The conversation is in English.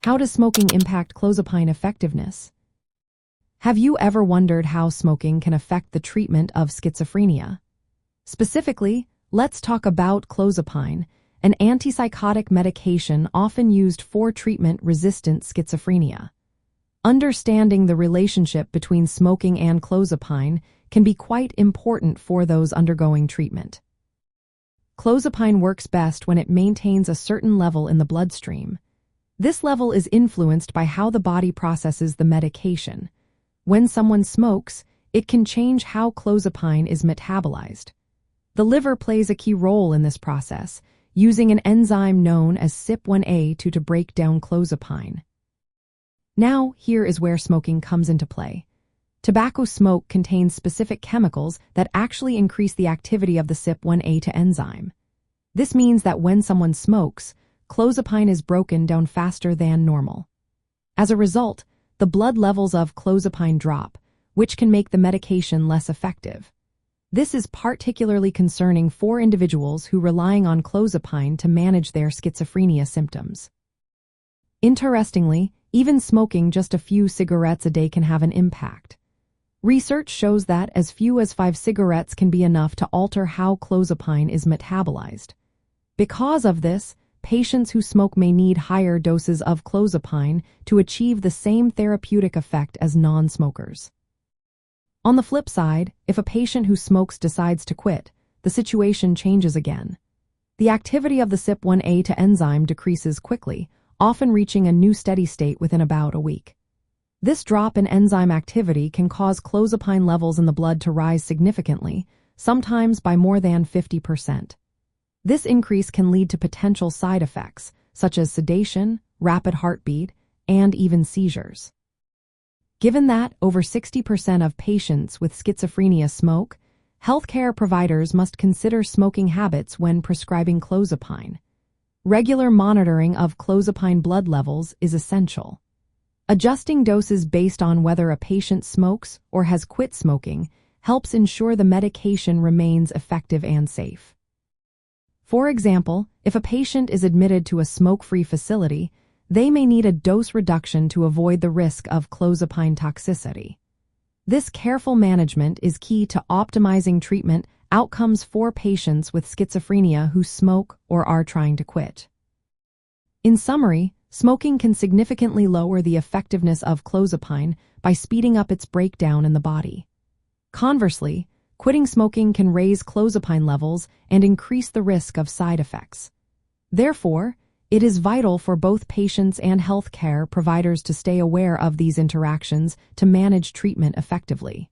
How does smoking impact clozapine effectiveness? Have you ever wondered how smoking can affect the treatment of schizophrenia? Specifically, let's talk about clozapine, an antipsychotic medication often used for treatment-resistant schizophrenia. Understanding the relationship between smoking and clozapine can be quite important for those undergoing treatment. Clozapine works best when it maintains a certain level in the bloodstream. This level is influenced by how the body processes the medication. When someone smokes, it can change how clozapine is metabolized. The liver plays a key role in this process, using an enzyme known as CYP1A to break down clozapine. Now, here is where smoking comes into play. Tobacco smoke contains specific chemicals that actually increase the activity of the CYP1A enzyme. This means that when someone smokes, clozapine is broken down faster than normal. As a result, the blood levels of clozapine drop, which can make the medication less effective. This is particularly concerning for individuals who rely on clozapine to manage their schizophrenia symptoms. Interestingly, even smoking just a few cigarettes a day can have an impact. Research shows that as few as 5 cigarettes can be enough to alter how clozapine is metabolized. Because of this, patients who smoke may need higher doses of clozapine to achieve the same therapeutic effect as non-smokers. On the flip side, if a patient who smokes decides to quit, the situation changes again. The activity of the CYP1A enzyme decreases quickly, often reaching a new steady state within about a week. This drop in enzyme activity can cause clozapine levels in the blood to rise significantly, sometimes by more than 50%. This increase can lead to potential side effects, such as sedation, rapid heartbeat, and even seizures. Given that over 60% of patients with schizophrenia smoke, healthcare providers must consider smoking habits when prescribing clozapine. Regular monitoring of clozapine blood levels is essential. Adjusting doses based on whether a patient smokes or has quit smoking helps ensure the medication remains effective and safe. For example, if a patient is admitted to a smoke-free facility, they may need a dose reduction to avoid the risk of clozapine toxicity. This careful management is key to optimizing treatment outcomes for patients with schizophrenia who smoke or are trying to quit. In summary, smoking can significantly lower the effectiveness of clozapine by speeding up its breakdown in the body. Conversely, quitting smoking can raise clozapine levels and increase the risk of side effects. Therefore, it is vital for both patients and healthcare providers to stay aware of these interactions to manage treatment effectively.